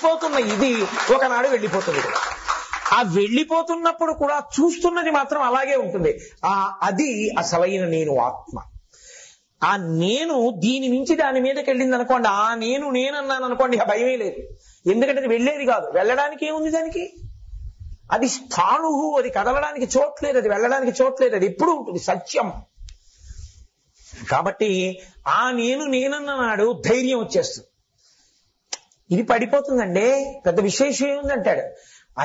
పోతున్న ఇది ఒకనాడు వెళ్ళిపోతుంది కూడా. ఆ వెళ్ళిపోతున్నప్పుడు కూడా చూస్తున్నది మాత్రం అలాగే ఉంటుంది. అది అసలైన నేను ఆత్మ. ఆ నేను దీని నుంచి దాని మీదకి వెళ్ళింది అనుకోండి, ఆ నేనన్నాను అనుకోండి, ఆ భయమే లేదు. ఎందుకంటే అది వెళ్ళేది కాదు. వెళ్ళడానికి ఏముంది దానికి? అది స్థాణువు, అది కదలడానికి చోట్లేదు, అది వెళ్ళడానికి చోట్లేదు, అది ఎప్పుడు ఉంటుంది సత్యం. కాబట్టి ఆ నేనన్నాడు ధైర్యం వచ్చేస్తుంది. ఇది పడిపోతుందండి, పెద్ద విశేషం ఏముందంటాడు.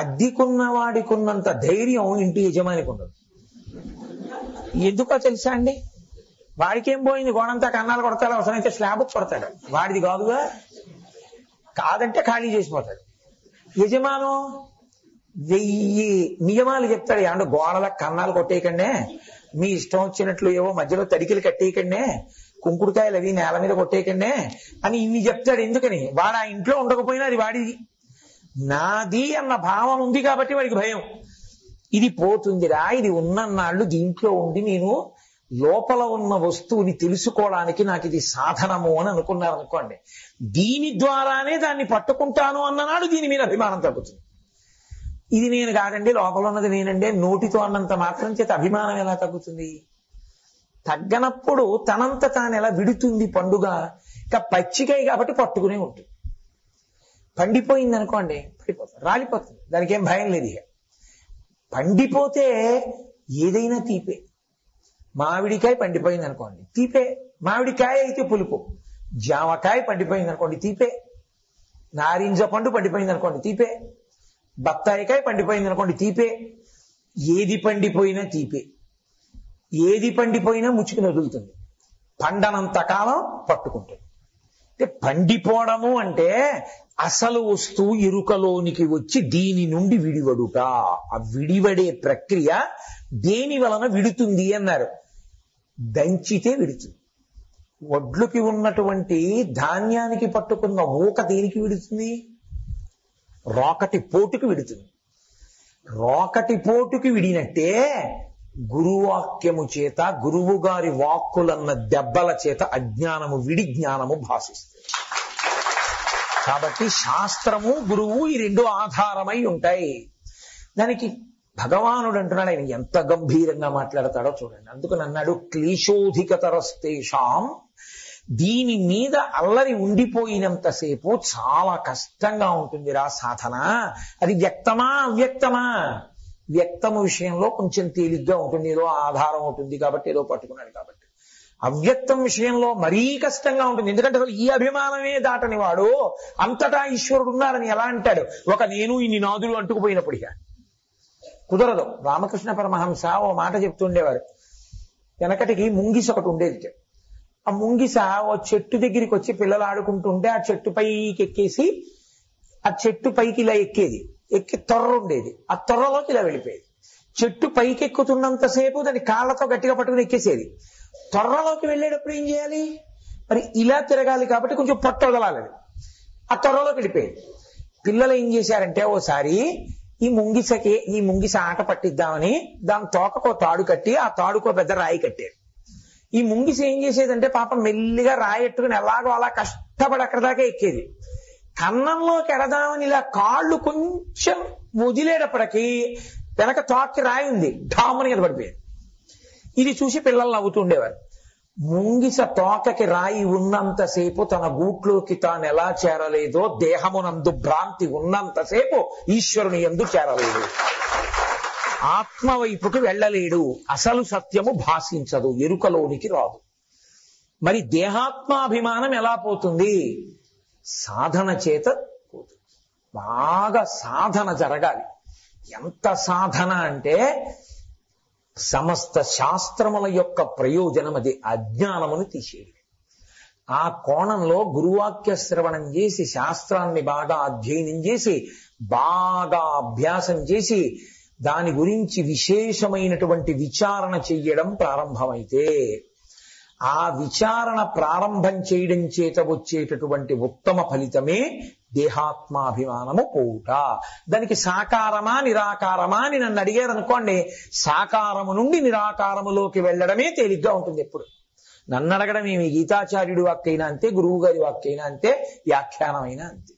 అద్దెకున్న వాడికున్నంత ధైర్యం ఇంటి యజమానికి ఉండదు. ఎందుకో తెలుసా అండి? వాడికేం పోయింది, గోడంతా కన్నాలు కొడతాడు, అవసరమైతే స్లాబ్ కొడతాడు, వాడిది కాదుగా. కాదంటే ఖాళీ చేసిపోతాడు. యజమానం 1000 నియమాలు చెప్తాడు. ఏమంటే గోడలకు కన్నాలు కొట్టేయకండే, మీ ఇష్టం వచ్చినట్లు ఏవో మధ్యలో తడికిలు కట్టేయకండే, కుంకుడుకాయలు అవి నేల మీద కొట్టేయకండే అని ఇన్ని చెప్తాడు. ఎందుకని? వాడు ఆ ఇంట్లో ఉండకపోయినా అది వాడిది, నాది అన్న భావన ఉంది కాబట్టి వాడికి భయం. ఇది పోతుందిరా, ఇది ఉన్నన్నాళ్ళు దీంట్లో ఉండి నేను లోపల ఉన్న వస్తువుని తెలుసుకోవడానికి నాకు ఇది సాధనము అని అనుకున్నారు అనుకోండి, దీని ద్వారానే దాన్ని పట్టుకుంటాను అన్ననాడు దీని మీద అభిమానం తగ్గుతుంది. ఇది నేను కాదండి, లోపల ఉన్నది నేనండి, నోటితో అన్నంత మాత్రం చేత అభిమానం ఎలా తగ్గుతుంది? తగ్గనప్పుడు తనంత తాను ఎలా విడుతుంది పండుగ? ఇక పచ్చికాయ కాబట్టి పట్టుకునే ఉంటుంది. పండిపోయింది అనుకోండి, పడిపోతుంది, రాలిపోతుంది, దానికి ఏం భయం లేదు. ఇక పండిపోతే ఏదైనా తీపే. మామిడికాయ పండిపోయింది అనుకోండి, తీపే. మామిడికాయ అయితే పులుపు. జామకాయ పండిపోయింది అనుకోండి, తీపే. నారింజ పండు పండిపోయింది అనుకోండి, తీపే. బత్తాయికాయ పండిపోయింది అనుకోండి, తీపే. ఏది పండిపోయినా తీపే. ఏది పండిపోయినా ముచ్చుకుని వదులుతుంది, పండనంత కాలం పట్టుకుంటుంది. అంటే పండిపోవడము అంటే అసలు వస్తువు ఎరుకలోనికి వచ్చి దీని నుండి విడివడుట. ఆ విడివడే ప్రక్రియ దేని వలన విడుతుంది అన్నారు? దంచితే విడుతుంది. వడ్లుకి ఉన్నటువంటి ధాన్యానికి పట్టుకున్న ఊక దేనికి విడుతుంది? రోకటి పోటుకి విడుతుంది. రోకటి పోటుకి విడినట్టే గురువాక్యము చేత, గురువు గారి వాక్కులన్న దెబ్బల చేత అజ్ఞానము విడి జ్ఞానము భాషిస్తుంది. కాబట్టి శాస్త్రము గురువు ఈ రెండు ఆధారమై ఉంటాయి. దానికి భగవానుడు అంటున్నాడు, ఆయన ఎంత గంభీరంగా మాట్లాడతాడో చూడండి. అందుకని అన్నాడు, క్లేశోధికతరస్తేషాం. దీని మీద అల్లరి ఉండిపోయినంతసేపు చాలా కష్టంగా ఉంటుందిరా సాధన. అది వ్యక్తమా అవ్యక్తమా? వ్యక్తము విషయంలో కొంచెం తేలిగ్గా ఉంటుంది, ఏదో ఆధారం ఉంటుంది కాబట్టి, ఏదో పట్టుకున్నాడు కాబట్టి. అవ్యక్తం విషయంలో మరీ కష్టంగా ఉంటుంది. ఎందుకంటే అసలు ఈ అభిమానమే దాటని వాడు అంతటా ఈశ్వరుడు ఉన్నారని ఎలా అంటాడు? ఒక నేను ఇన్ని నాదులు అంటుకుపోయినప్పుడు కుదరదు. రామకృష్ణ పరమహంస ఓ మాట చెప్తుండేవారు. వెనకటికి ముంగిస ఒకటి ఉండేది. ఆ ముంగిస ఓ చెట్టు దగ్గరికి వచ్చి పిల్లలు ఆడుకుంటుంటే ఆ చెట్టు పైకి ఎక్కేసి ఆ చెట్టు పైకి ఇలా ఎక్కేది. ఎక్కి తొర్ర ఉండేది, ఆ తొర్రలోకి ఇలా వెళ్ళిపోయేది. చెట్టు పైకి ఎక్కుతున్నంతసేపు దాని కాళ్లతో గట్టిగా పట్టుకుని ఎక్కేసేది. తొర్రలోకి వెళ్ళేటప్పుడు ఏం చేయాలి? మరి ఇలా తిరగాలి కాబట్టి కొంచెం పట్టు వదలాలి. ఆ తొర్రలోకి వెళ్ళిపోయేది. పిల్లలు ఏం చేశారంటే ఓసారి ఈ ముంగిస ఆట పట్టిద్దామని దాని తోకకో తాడు కట్టి ఆ తాడుకో పెద్ద రాయి కట్టారు. ఈ ముంగిస ఏం చేసేదంటే పాపం మెల్లిగా రాయి ఎట్టుకుని ఎలాగో అలా కష్టపడి అక్కడ దాకా ఎక్కేది. కన్నంలోకి ఎడదామని ఇలా కాళ్ళు కొంచెం వదిలేటప్పటికీ వెనక తోకకి రాయి ఉంది, ఢామని మీద పడిపోయేది. ఇది చూసి పిల్లలు నవ్వుతుండేవారు. ముంగిస తోకకి రాయి ఉన్నంతసేపు తన గూట్లోకి తాను ఎలా చేరలేదో, దేహమునందు భ్రాంతి ఉన్నంతసేపు ఈశ్వరుని యందు చేరలేడు, ఆత్మ వైపుకి వెళ్ళలేడు, అసలు సత్యము భాషించదు, ఎరుకలోనికి రాదు. మరి దేహాత్మాభిమానం ఎలా పోతుంది? సాధన చేత పోతుంది. బాగా సాధన జరగాలి. ఎంత సాధన అంటే సమస్త శాస్త్రముల యొక్క ప్రయోజనం అది, అజ్ఞానమును తీసేయడం. ఆ కోణంలో గురువాక్య శ్రవణం చేసి, శాస్త్రాన్ని బాగా అధ్యయనం చేసి, బాగా అభ్యాసం చేసి, దాని గురించి విశేషమైనటువంటి విచారణ చెయ్యడం ప్రారంభమైతే, ఆ విచారణ ప్రారంభం చేయడం చేత వచ్చేటటువంటి ఉత్తమ ఫలితమే దేహాత్మాభిమానము పోవుట. దానికి సాకారమా నిరాకారమా అని నన్ను అడిగారు అనుకోండి, సాకారము నుండి నిరాకారములోకి వెళ్ళడమే తేలిగ్గా ఉంటుంది. ఎప్పుడు నన్ను అడగడం ఏమి, గీతాచార్యుడి వాక్కైనా అంతే, గురువు గారి వాక్కైనా అంతే, వ్యాఖ్యానమైనా అంతే.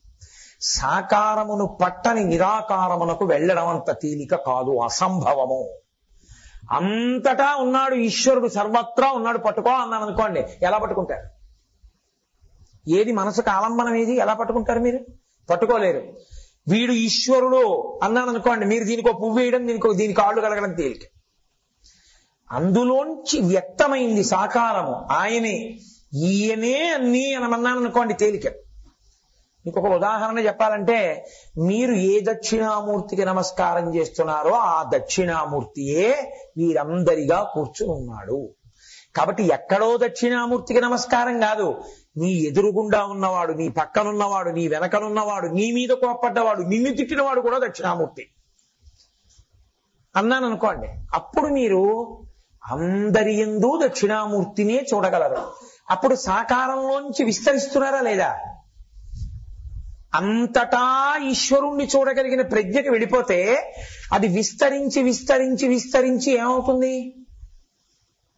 సాకారమును పట్టని నిరాకారమునకు వెళ్ళడం అంత తేలిక కాదు, అసంభవము. అంతటా ఉన్నాడు ఈశ్వరుడు, సర్వత్రా ఉన్నాడు, పట్టుకో అన్నాను అనుకోండి, ఎలా పట్టుకుంటారు? ఏది మనసుకు ఆలంబనం, ఏది ఎలా పట్టుకుంటారు? మీరు పట్టుకోలేరు. వీడు ఈశ్వరుడు అన్నాను అనుకోండి, మీరు దీనికో పువ్వు వేయడం, దీనికి కాళ్ళు కలగడం తేలిక. అందులోంచి వ్యక్తమైంది సాకారము, ఆయనే, ఈయనే అన్నీ అనమన్నాను అనుకోండి, తేలిక. ఇంకొక ఉదాహరణ చెప్పాలంటే, మీరు ఏ దక్షిణామూర్తికి నమస్కారం చేస్తున్నారో ఆ దక్షిణామూర్తియే వీరందరిగా కూర్చుని ఉన్నాడు. కాబట్టి ఎక్కడో దక్షిణామూర్తికి నమస్కారం కాదు, నీ ఎదురుగుండా ఉన్నవాడు, నీ పక్కనున్నవాడు, నీ వెనకనున్నవాడు, నీ మీద కోప్పడ్డవాడు, నిన్ను తిట్టినవాడు కూడా దక్షిణామూర్తి అన్నాను అనుకోండి. అప్పుడు మీరు అందరి యందు దక్షిణామూర్తినే చూడగలరు. అప్పుడు సాకారంలోంచి విస్తరిస్తున్నారా లేదా? అంతటా ఈశ్వరుణ్ణి చూడగలిగిన ప్రజ్ఞకి వెళ్ళిపోతే అది విస్తరించి విస్తరించి విస్తరించి ఏమవుతుంది?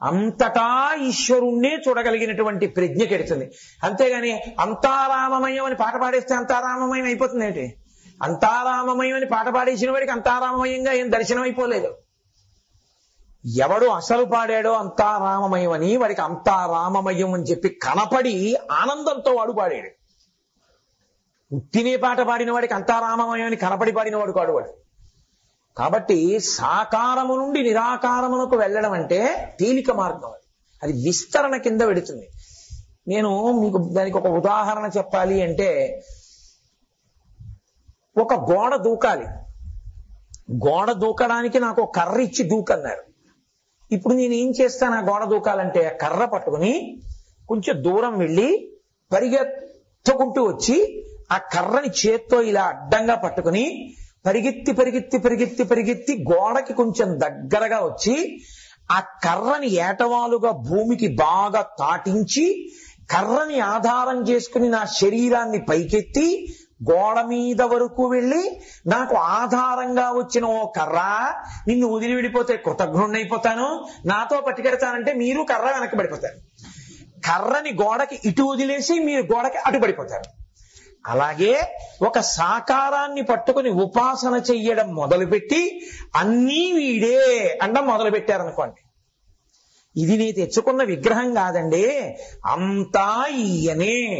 అంతటా ఈశ్వరుణ్ణే చూడగలిగినటువంటి ప్రజ్ఞకి ఎడుతుంది. అంతేగాని అంతారామమయం అని పాట పాడేస్తే అంతారామమయం అయిపోతుంది ఏంటి? అంతారామమయం అని పాట పాడేసిన వాడికి అంతారామమయంగా ఏం దర్శనం అయిపోలేదు. ఎవడు అసలు పాడాడో అంతారామమయం అని, వాడికి అంతారామమయం అని చెప్పి కనపడి ఆనందంతో వాడు పాడాడు. ఉత్తినే పాట పాడిన వాడికి అంతారామమయం అని కనపడి పాడినవాడు కాడు వాడు. కాబట్టి సాకారము నుండి నిరాకారమునకు వెళ్ళడం అంటే తేలిక మార్గం, అది విస్తరణ కింద వెడుతుంది. నేను మీకు దానికి ఒక ఉదాహరణ చెప్పాలి అంటే, ఒక గోడ దూకాలి, గోడ దూకడానికి నాకు ఒక కర్ర ఇచ్చి దూకన్నారు. ఇప్పుడు నేను ఏం చేస్తాను? ఆ గోడ దూకాలంటే ఆ కర్ర పట్టుకుని కొంచెం దూరం వెళ్ళి పరిగెత్తుకుంటూ వచ్చి ఆ కర్రని చేత్తో ఇలా అడ్డంగా పట్టుకుని పరిగెత్తి పరిగెత్తి పరిగెత్తి పరిగెత్తి గోడకి కొంచెం దగ్గరగా వచ్చి ఆ కర్రని ఏటవాలుగా భూమికి బాగా తాటించి కర్రని ఆధారం చేసుకుని నా శరీరాన్ని పైకెత్తి గోడ మీద వరకు వెళ్ళి, నాకు ఆధారంగా వచ్చిన ఓ కర్ర, నిన్ను వదిలి వెళ్ళిపోతే కృతజ్ఞుణ్ణైపోతాను, నాతో పట్టుకెడతానంటే మీరు కర్ర వెనక్కి పడిపోతారు. కర్రని గోడకి ఇటు వదిలేసి మీరు గోడకి అటు పడిపోతారు. అలాగే ఒక సాకారాన్ని పట్టుకుని ఉపాసన చెయ్యడం మొదలుపెట్టి అన్నీ వీడే అండం మొదలు పెట్టారనుకోండి, ఇది నీ తెచ్చుకున్న విగ్రహం కాదండి, అంతా ఈయనే.